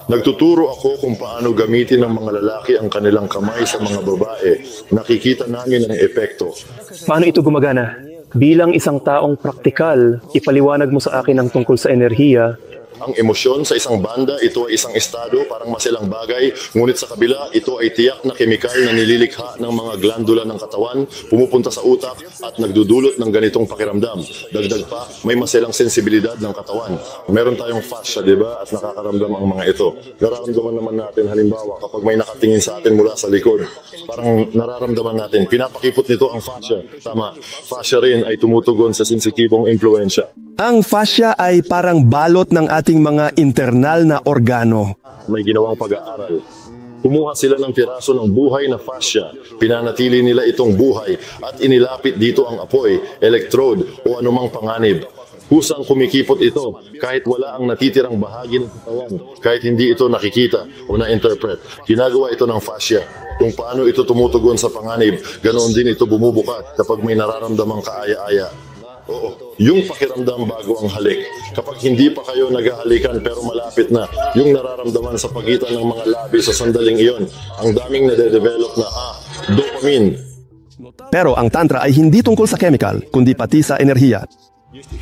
S4: Nagtuturo ako kung paano gamitin ng mga lalaki ang kanilang kamay sa mga babae. Nakikita namin ang epekto.
S2: Paano ito gumagana? Bilang isang taong praktikal, ipaliwanag mo sa akin ang tungkol sa enerhiya.
S4: Ang emosyon sa isang banda, ito ay isang estado, parang masilang bagay. Ngunit sa kabila, ito ay tiyak na kemikal na nililikha ng mga glandula ng katawan, pumupunta sa utak at nagdudulot ng ganitong pakiramdam. Dagdag pa, may masilang sensibilidad ng katawan. Meron tayong fascia, di ba? At nakakaramdam ang mga ito. Nararamdaman naman natin, halimbawa, kapag may nakatingin sa atin mula sa likod, parang nararamdaman natin, pinapakipot nito ang fascia. Tama, fascia rin ay tumutugon sa sensitibong impluensya.
S1: Ang fascia ay parang balot ng ating mga internal na organo.
S4: May ginawang pag-aaral. Kumuha sila ng piraso ng buhay na fascia, pinanatili nila itong buhay at inilapit dito ang apoy, electrode o anumang panganib. Kusang kumikipot ito kahit wala ang natitirang bahagi ng katawan, kahit hindi ito nakikita o na-interpret. Ginagawa ito ng fascia. Kung paano ito tumutugon sa panganib, ganoon din ito bumubukat kapag may nararamdamang kaaya-aya. Oo, yung pakiramdam bago ang halik. Kapag hindi pa kayo naghahalikan pero malapit na, yung nararamdaman sa pagitan ng mga labi sa sandaling iyon, ang daming nade-develop na dopamine.
S1: Pero ang tantra ay hindi tungkol sa chemical, kundi pati sa enerhiya.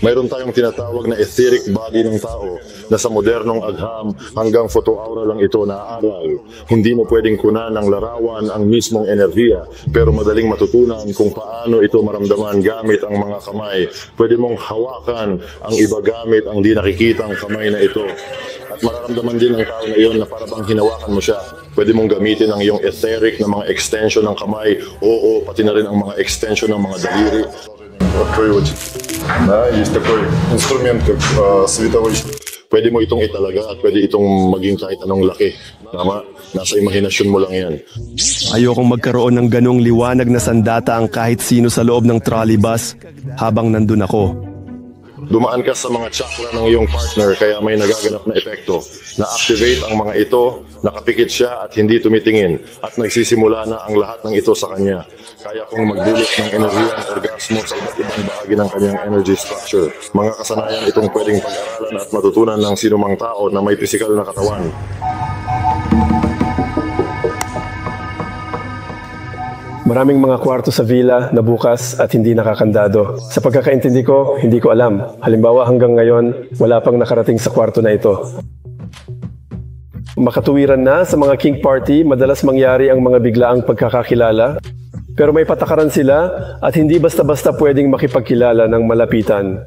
S4: Mayroon tayong tinatawag na etheric body ng tao na sa modernong agham hanggang photoaura lang ito naaaral. Hindi mo pwedeng kunan ng larawan ang mismong enerhiya pero madaling matutunan kung paano ito maramdaman gamit ang mga kamay. Pwede mong hawakan ang iba gamit ang di nakikitang kamay na ito. At mararamdaman din ng tao na iyon na parang hinawakan mo siya. Pwede mong gamitin ang iyong etheric na mga extension ng kamay, oo, pati na rin ang mga extension ng mga daliri.
S6: Открою. Да, есть такой инструмент, как световой.
S4: Pwede mo itong italaga at pwede itong maging kahit anong laki. Tama? Nasa imahinasyon mo lang yan.
S1: Ayokong magkaroon ng ganong liwanag na sandata ang kahit sino sa loob ng trolley bus habang nandun ako.
S4: Dumaan ka sa mga chakra ng iyong partner kaya may nagaganap na epekto. Na-activate ang mga ito, nakapikit siya at hindi tumitingin at nagsisimula na ang lahat ng ito sa kanya. Kaya kung magdulot ng enerhiya ang orgasmo sa iba't ibang bahagi ng kanyang energy structure. Mga kasanayan itong pwedeng pag-aralan at matutunan ng sinumang tao na may pisikal na katawan.
S1: Maraming mga kwarto sa villa na bukas at hindi nakakandado. Sa pagkakaintindi ko, hindi ko alam. Halimbawa hanggang ngayon, wala pang nakarating sa kwarto na ito. Makatuwiran na sa mga kink party, madalas mangyari ang mga biglaang pagkakakilala. Pero may patakaran sila at hindi basta-basta pwedeng makipagkilala ng malapitan.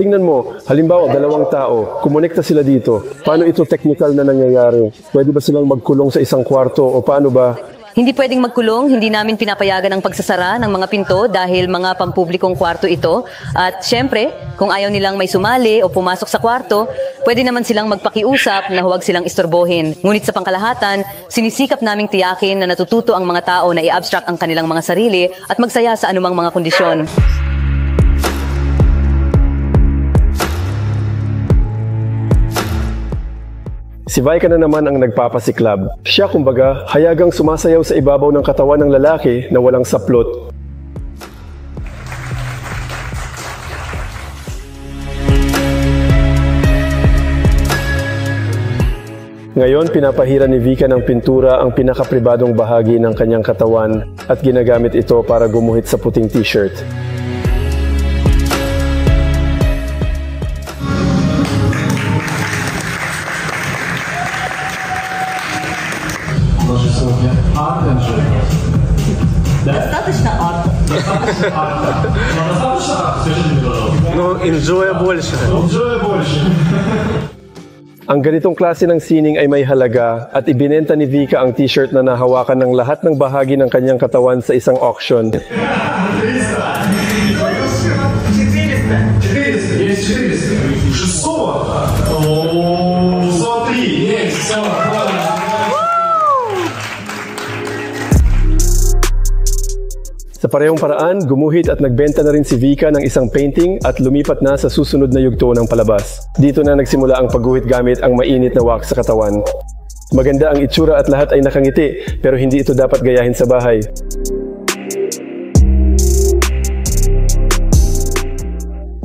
S1: Tingnan mo, halimbawa 2 tao, kumonekta sila dito. Paano ito technical na nangyayari? Pwede ba silang magkulong sa isang kwarto o paano ba?
S10: Hindi pwedeng magkulong, hindi namin pinapayagan ang pagsasara ng mga pinto dahil mga pampublikong kwarto ito. At syempre, kung ayaw nilang may sumali o pumasok sa kwarto, pwede naman silang magpakiusap na huwag silang istorbohin. Ngunit sa pangkalahatan, sinisikap naming tiyakin na natututo ang mga tao na i-abstract ang kanilang mga sarili at magsaya sa anumang mga kondisyon.
S1: Si Vika na naman ang nagpapasiklab. Siya kumbaga, hayagang sumasayaw sa ibabaw ng katawan ng lalaki na walang saplot. Ngayon, pinapahira ni Vika ng pintura ang pinakapribadong bahagi ng kanyang katawan at ginagamit ito para gumuhit sa puting t-shirt. Ang ganitong klase ng sining ay may halaga at ibinenta ni Vika ang t-shirt na nahawakan ng lahat ng bahagi ng kanyang katawan sa isang auction. Sa parehong paraan, gumuhit at nagbenta na rin si Vika ng isang painting at lumipat na sa susunod na yugto ng palabas. Dito na nagsimula ang pagguhit gamit ang mainit na wax sa katawan. Maganda ang itsura at lahat ay nakangiti, pero hindi ito dapat gayahin sa bahay.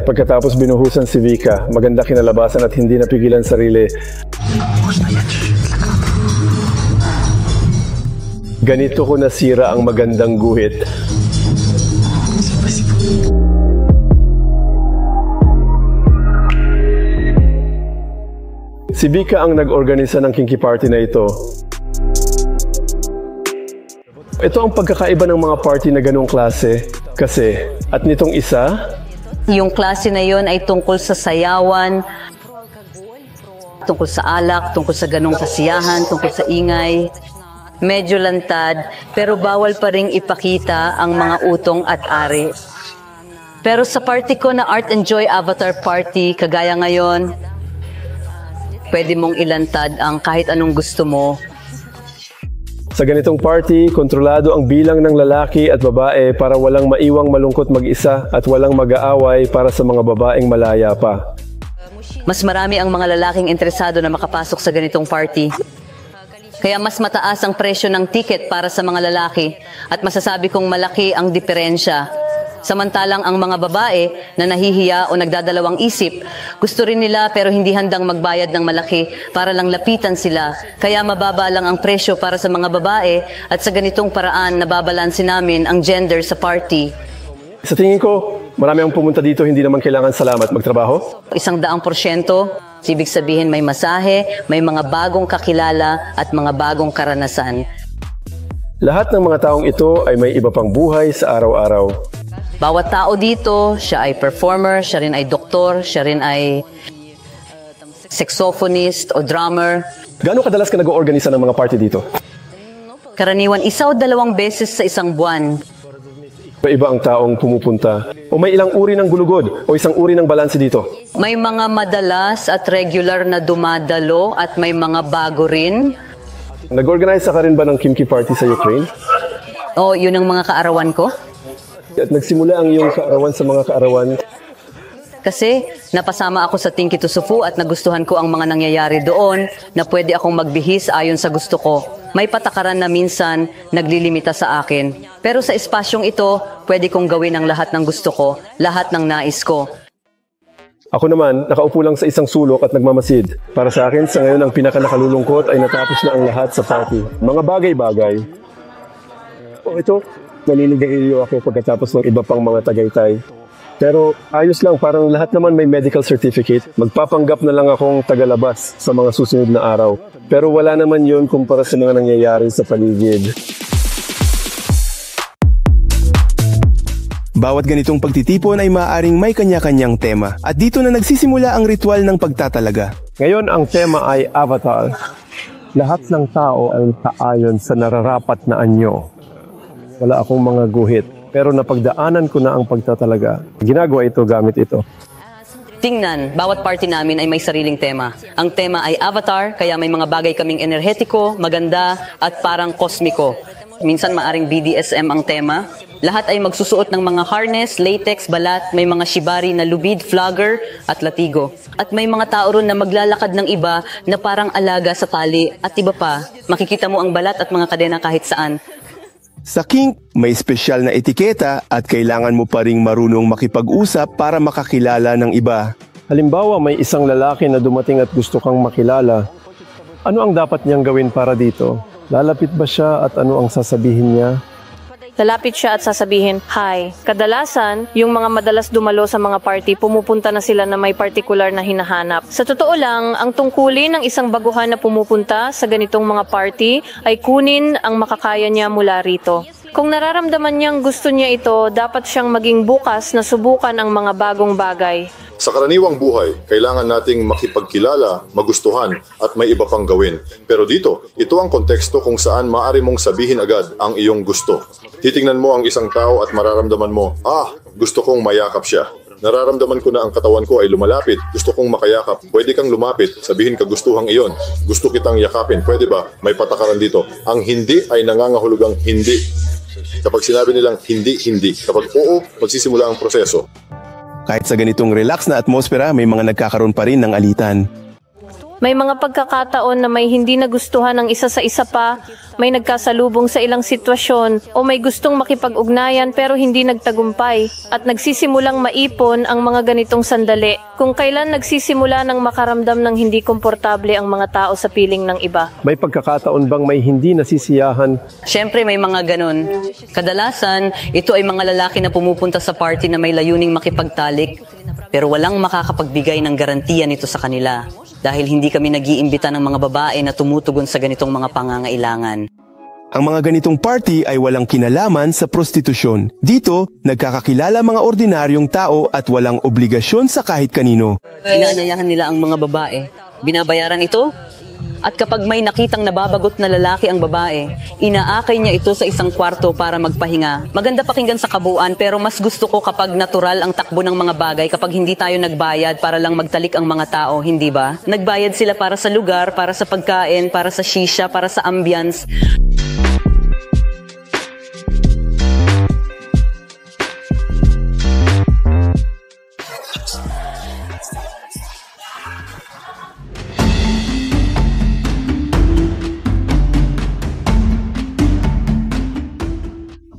S1: Pagkatapos binuhusan si Vika, maganda kinalabasan at hindi napigilan sarili. Ganito ko nasira ang magandang guhit. Si Vika ang nag-organisa ng kinky party na ito. Ito ang pagkakaiba ng mga party na ganong klase. Kasi, at nitong isa,
S10: yung klase na yon ay tungkol sa sayawan, tungkol sa alak, tungkol sa ganong kasiyahan, tungkol sa ingay. Medyo lantad, pero bawal pa ring ipakita ang mga utong at ari. Pero sa party ko na Art and Joy Avatar Party, kagaya ngayon, pwede mong ilantad ang kahit anong gusto mo.
S1: Sa ganitong party, kontrolado ang bilang ng lalaki at babae para walang maiwang malungkot mag-isa at walang mag-aaway para sa mga babaeng malaya pa.
S10: Mas marami ang mga lalaking interesado na makapasok sa ganitong party. Kaya mas mataas ang presyo ng ticket para sa mga lalaki at masasabi kong malaki ang diferensya. Samantalang ang mga babae na nahihiya o nagdadalawang isip, gusto rin nila pero hindi handang magbayad ng malaki para lang lapitan sila. Kaya mababa lang ang presyo para sa mga babae at sa ganitong paraan nababalansin namin ang gender sa party.
S1: Sa tingin ko, marami ang pumunta dito hindi naman kailangan salamat magtrabaho.
S10: 100%, ibig sabihin may masahe, may mga bagong kakilala at mga bagong karanasan.
S1: Lahat ng mga taong ito ay may iba pang buhay sa araw-araw.
S10: Bawat tao dito, siya ay performer, siya rin ay doktor, siya rin ay saxophonist o drummer.
S1: Gaano kadalas ka nag-oorganisa ng mga party dito?
S10: Karaniwan 1 o 2 beses sa isang buwan.
S11: May iba ang taong pumupunta o may ilang uri ng gulugod o isang uri ng balanse dito?
S10: May mga madalas at regular na dumadalo at may mga bago rin.
S11: Nag-organize ka rin ba ng Kimchi Party sa Ukraine?
S10: O, yun ang mga kaarawan ko?
S11: At nagsimula ang iyong kaarawan sa mga kaarawan?
S10: Kasi napasama ako sa Tinki to Sufu at nagustuhan ko ang mga nangyayari doon na pwede akong magbihis ayon sa gusto ko. May patakaran na minsan naglilimita sa akin. Pero sa espasyong ito, pwede kong gawin ang lahat ng gusto ko, lahat ng nais ko.
S11: Ako naman, nakaupo lang sa isang sulok at nagmamasid. Para sa akin, sa ngayon ang pinaka-nakalulungkot ay natapos na ang lahat sa party. Mga bagay-bagay. O ito, naninigarilyo ako pagkatapos ng iba pang mga tagaytay. Pero ayos lang, parang lahat naman may medical certificate. Magpapanggap na lang akong tagalabas sa mga susunod na araw. Pero wala naman yun kumpara sa mga nangyayari sa paligid.
S1: Bawat ganitong pagtitipon ay maaaring may kanya-kanyang tema. At dito na nagsisimula ang ritual ng pagtatalaga.
S11: Ngayon ang tema ay Avatar. Lahat ng tao ay kaayon sa nararapat na anyo. Wala akong mga guhit. Pero napagdaanan ko na ang pagtatalaga. Ginagawa ito gamit ito.
S10: Tingnan, bawat party namin ay may sariling tema. Ang tema ay Avatar, kaya may mga bagay kaming enerhetiko, maganda, at parang kosmiko. Minsan maaring BDSM ang tema. Lahat ay magsusuot ng mga harness, latex, balat, may mga shibari na lubid, flogger, at latigo. At may mga tao ron na maglalakad ng iba na parang alaga sa tali at iba pa. Makikita mo ang balat at mga kadena kahit saan.
S1: Sa kink, may espesyal na etiketa at kailangan mo pa ring marunong makipag-usap para makakilala ng iba.
S11: Halimbawa, may isang lalaki na dumating at gusto kang makilala. Ano ang dapat niyang gawin para dito? Lalapit ba siya at ano ang sasabihin niya?
S9: Lalapit siya at sasabihin, "Hi." Kadalasan, yung mga madalas dumalo sa mga party, pumupunta na sila na may partikular na hinahanap. Sa totoo lang, ang tungkulin ng isang baguhan na pumupunta sa ganitong mga party ay kunin ang makakaya niya mula rito. Kung nararamdaman niyang gusto niya ito, dapat siyang maging bukas na subukan ang mga bagong bagay.
S4: Sa karaniwang buhay, kailangan nating makipagkilala, magustuhan, at may iba pang gawin. Pero dito, ito ang konteksto kung saan maaari mong sabihin agad ang iyong gusto. Titingnan mo ang isang tao at mararamdaman mo, gusto kong mayakap siya. Nararamdaman ko na ang katawan ko ay lumalapit, gusto kong makayakap. Pwede kang lumapit, sabihin kagustuhang iyon. Gusto kitang yakapin, pwede ba? May patakaran dito. Ang hindi ay nangangahulugang hindi. Kapag sinabi nilang hindi, hindi. Kapag oo, magsisimula ang proseso.
S1: Kahit sa ganitong relax na atmosfera, may mga nagkakaroon pa rin ng alitan.
S9: May mga pagkakataon na may hindi nagustuhan ng isa sa isa pa, may nagkasalubong sa ilang sitwasyon, o may gustong makipag-ugnayan pero hindi nagtagumpay, at nagsisimulang maipon ang mga ganitong sandali, kung kailan nagsisimula ng makaramdam ng hindi komportable ang mga tao sa piling ng iba.
S11: May pagkakataon bang may hindi nasisiyahan?
S10: Siyempre may mga ganun. Kadalasan, ito ay mga lalaki na pumupunta sa party na may layuning makipagtalik, pero walang makakapagbigay ng garantiya nito sa kanila. Dahil hindi kami nag-iimbita ng mga babae na tumutugon sa ganitong mga pangangailangan.
S1: Ang mga ganitong party ay walang kinalaman sa prostitusyon. Dito, nagkakakilala mga ordinaryong tao at walang obligasyon sa kahit kanino.
S10: Inaanayahan nila ang mga babae. Binabayaran ito? At kapag may nakitang nababagot na lalaki ang babae, inaakay niya ito sa isang kwarto para magpahinga. Maganda pakinggan sa kabuuan pero mas gusto ko kapag natural ang takbo ng mga bagay kapag hindi tayo nagbayad para lang magtalik ang mga tao, hindi ba? Nagbayad sila para sa lugar, para sa pagkain, para sa shisha, para sa ambience.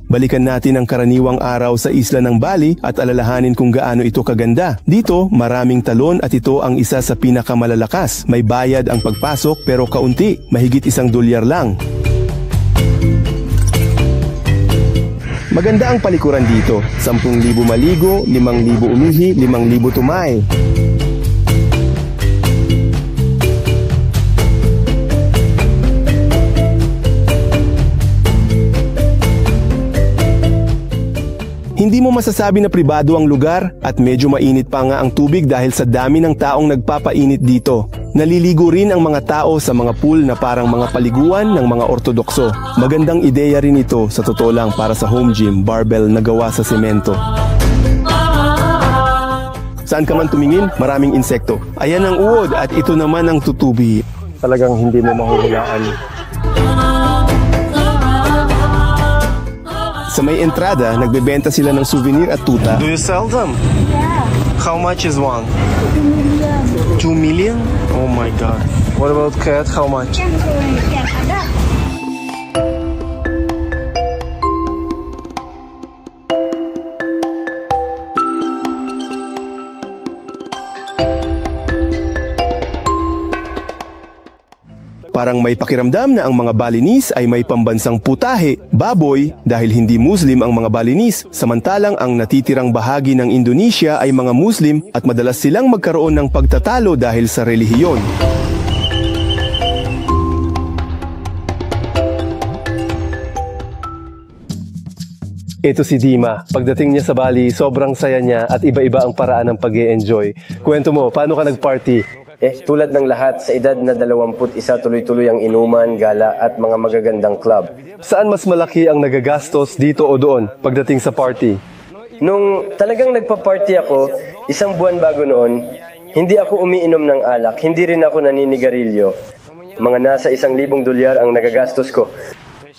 S1: Balikan natin ang karaniwang araw sa isla ng Bali at alalahanin kung gaano ito kaganda. Dito, maraming talon at ito ang isa sa pinakamalalakas. May bayad ang pagpasok pero kaunti, mahigit $1 lang. Maganda ang palikuran dito. 10,000 maligo, 5,000 umihi, 5,000 tumay. Hindi mo masasabi na pribado ang lugar at medyo mainit pa nga ang tubig dahil sa dami ng taong nagpapainit dito. Naliligo rin ang mga tao sa mga pool na parang mga paliguan ng mga ortodokso. Magandang ideya rin ito sa totoo lang para sa home gym, barbell na gawa sa semento. Saan ka man tumingin, maraming insekto. Ayan ang uod at ito naman ang tutubi.
S11: Talagang hindi mo mahuhulaan.
S1: Sa may entrada, nagbebenta sila ng souvenir at tuta.
S6: Do you sell them?
S12: Yeah.
S6: How much is one?
S12: 2 million.
S6: 2 million? Oh my god. What about cat? How much?
S1: Parang may pakiramdam na ang mga Balinese ay may pambansang putahe, baboy, dahil hindi Muslim ang mga Balinese, samantalang ang natitirang bahagi ng Indonesia ay mga Muslim at madalas silang magkaroon ng pagtatalo dahil sa relihiyon.
S11: Ito si Dima. Pagdating niya sa Bali, sobrang saya niya at iba-iba ang paraan ng pag-e-enjoy. Kwento mo, paano ka nag-party?
S2: Tulad ng lahat, sa edad na 21, tuloy-tuloy ang inuman, gala at mga magagandang club.
S11: Saan mas malaki ang nagagastos, dito o doon, pagdating sa party?
S2: Nung talagang nagpa-party ako, isang buwan bago noon, hindi ako umiinom ng alak, hindi rin ako naninigarilyo. Mga nasa $1,000 ang nagagastos ko.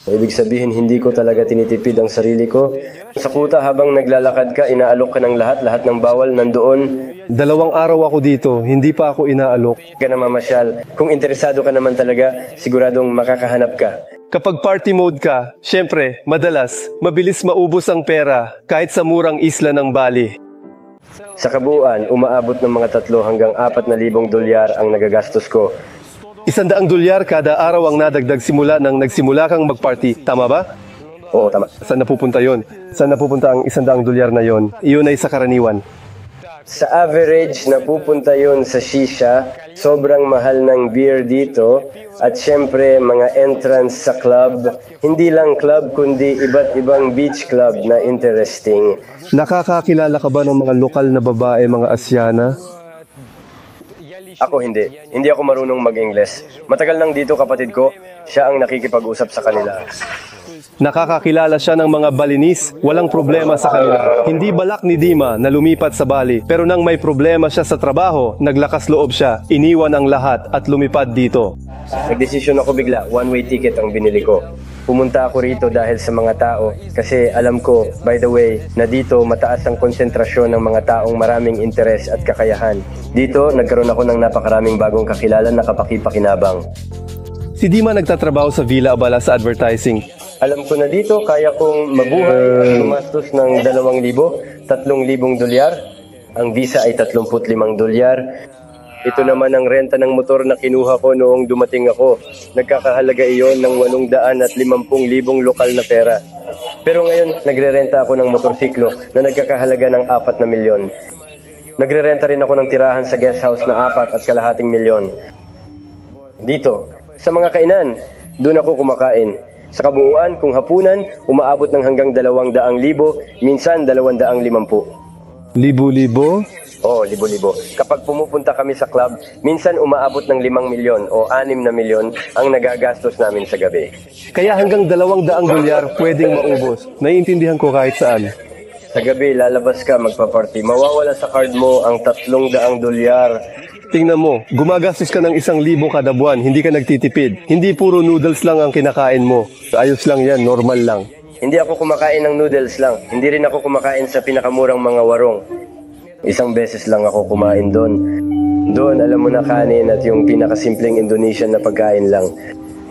S2: Ibig sabihin, hindi ko talaga tinitipid ang sarili ko. Sa kuta, habang naglalakad ka, inaalok ka ng lahat ng bawal nandoon.
S11: 2 araw ako dito, hindi pa ako inaalok.
S2: Ka na mamasyal. Kung interesado ka naman talaga, siguradong makakahanap ka.
S11: Kapag party mode ka, syempre, madalas, mabilis maubos ang pera kahit sa murang isla ng Bali.
S2: Sa kabuuan, umaabot ng mga 3 hanggang $4,000 ang nagagastos ko.
S11: $100 kada araw ang nadagdag simula nang nagsimula kang magparty. Tama ba?
S2: Oo, tama.
S11: Saan napupunta yon? Saan napupunta ang $100 na yon? Iyon ay sa karaniwan.
S2: Sa average, napupunta yon sa shisha. Sobrang mahal ng beer dito. At syempre, mga entrance sa club. Hindi lang club, kundi iba't ibang beach club na interesting.
S11: Nakakakilala ka ba ng mga lokal na babae, mga Asyana?
S2: Ako hindi. Hindi ako marunong mag-Ingles. Matagal lang dito kapatid ko, siya ang nakikipag-usap sa kanila.
S11: Nakakakilala siya ng mga Balinese, walang problema sa kanila. Hindi balak ni Dima na lumipat sa Bali, pero nang may problema siya sa trabaho, naglakas loob siya, iniwan ang lahat at lumipad dito.
S2: Nagdesisyon ako bigla, one-way ticket ang binili ko. Pumunta ako rito dahil sa mga tao kasi alam ko, by the way, na dito mataas ang konsentrasyon ng mga taong maraming interes at kakayahan. Dito, nagkaroon ako ng napakaraming bagong kakilala na kapakipakinabang.
S11: Si Dima nagtatrabaho sa Villa Abala sa advertising.
S2: Alam ko na dito, kaya kong mabuhay at gumastos ng $2,000, $3,000. Ang visa ay $35. Ito naman ang renta ng motor na kinuha ko noong dumating ako. Nagkakahalaga iyon ng $850,000 lokal na pera. Pero ngayon, nagrerenta ako ng motorsiklo na nagkakahalaga ng 4 na milyon. Nagrerenta rin ako ng tirahan sa guest house na 4.2 milyon. Dito, sa mga kainan, doon ako kumakain. Sa kabuuan, kung hapunan, umaabot ng hanggang 200,000, minsan 250.
S11: Libo-libo?
S2: Oo, libo-libo. Kapag pumupunta kami sa club, minsan umaabot ng 5 milyon o 6 na milyon ang nagagastos namin sa gabi.
S11: Kaya hanggang $200 pwedeng maubos. Naiintindihan ko kahit saan.
S2: Sa gabi, lalabas ka magpa-party. Mawawala sa card mo ang $300.
S11: Tingnan mo, gumagastos ka ng 1,000 kada buwan, hindi ka nagtitipid. Hindi puro noodles lang ang kinakain mo. Ayos lang yan, normal lang.
S2: Hindi ako kumakain ng noodles lang. Hindi rin ako kumakain sa pinakamurang mga warong. 1 beses lang ako kumain doon. Doon, alam mo na, kanin at yung pinakasimpleng Indonesian na pagkain lang.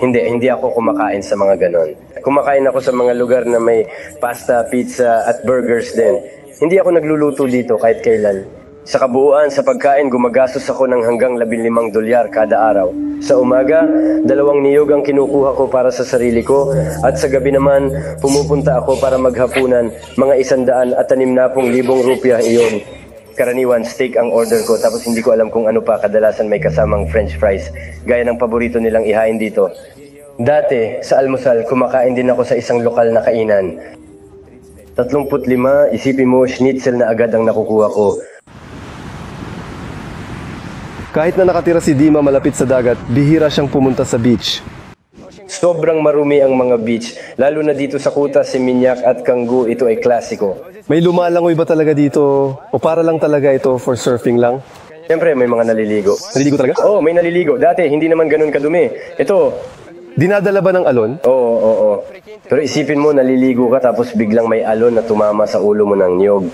S2: Hindi ako kumakain sa mga ganon. Kumakain ako sa mga lugar na may pasta, pizza at burgers din. Hindi ako nagluluto dito kahit kailan. Sa kabuuan, sa pagkain, gumagastos ako ng hanggang $15 kada araw. Sa umaga, 2 niyog ang kinukuha ko para sa sarili ko at sa gabi naman, pumupunta ako para maghapunan, mga 160,000 rupiah iyon. Karaniwan, steak ang order ko tapos hindi ko alam kung ano pa, kadalasan may kasamang french fries, gaya ng paborito nilang ihain dito. Dati, sa almusal, kumakain din ako sa isang lokal na kainan. 35, isipin mo, schnitzel na agad ang nakukuha ko.
S1: Kahit na nakatira si Dima malapit sa dagat, bihira siyang pumunta sa beach.
S2: Sobrang marumi ang mga beach, lalo na dito sa Kuta, Seminyak at Canggu, ito ay klasiko.
S1: May lumalangoy ba talaga dito? O para lang talaga ito for surfing lang?
S2: Siyempre, may mga naliligo.
S1: Naliligo talaga?
S2: Oo, may naliligo. Dati, hindi naman ganun kadumi. Ito.
S1: Dinadala ba ng alon?
S2: Oo. Pero isipin mo, naliligo ka tapos biglang may alon na tumama sa ulo mo ng niyog.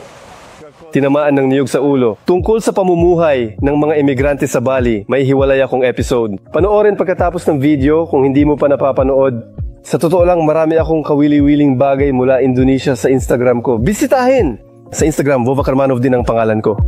S1: Tinamaan ng niyog sa ulo. Tungkol sa pamumuhay ng mga emigrante sa Bali, may hiwalay akong episode. Panoorin pagkatapos ng video kung hindi mo pa napapanood. Sa totoo lang, marami akong kawili-wiling bagay mula Indonesia sa Instagram ko. Bisitahin! Sa Instagram, Vova Karmanov din ang pangalan ko.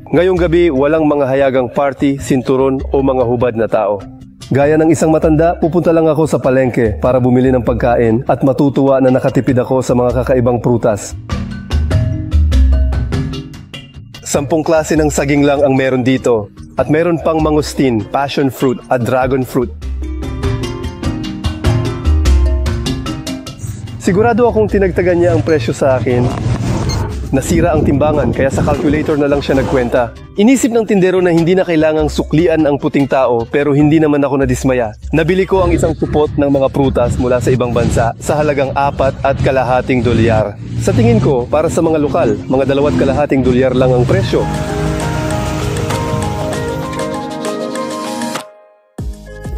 S1: Ngayong gabi, walang mga hayagang party, sinturon o mga hubad na tao. Gaya ng isang matanda, pupunta lang ako sa palengke para bumili ng pagkain at matutuwa na nakatipid ako sa mga kakaibang prutas. 10 klase ng saging lang ang meron dito at meron pang mangustin, passion fruit at dragon fruit. Sigurado akong tinagtagan niya ang presyo sa akin. Nasira ang timbangan kaya sa calculator na lang siya nagkwenta. Inisip ng tindero na hindi na kailangang suklian ang puting tao pero hindi naman ako nadismaya. Nabili ko ang isang supot ng mga prutas mula sa ibang bansa sa halagang 4.2 dolyar. Sa tingin ko, para sa mga lokal, mga 2.2 dolyar lang ang presyo.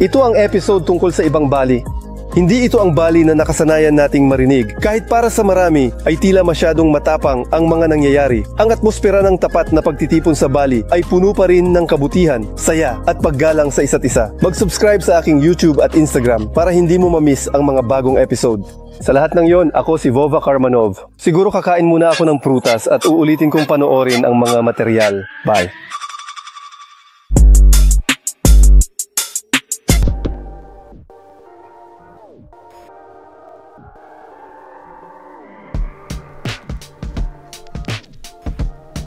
S1: Ito ang episode tungkol sa ibang Bali. Hindi ito ang Bali na nakasanayan nating marinig. Kahit para sa marami ay tila masyadong matapang ang mga nangyayari. Ang atmosfera ng tapat na pagtitipon sa Bali ay puno pa rin ng kabutihan, saya at paggalang sa isa't isa. Mag-subscribe sa aking YouTube at Instagram para hindi mo ma-miss ang mga bagong episode. Sa lahat ng yon, ako si Vova Karmanov. Siguro kakain muna ako ng prutas at uulitin kong panoorin ang mga material. Bye!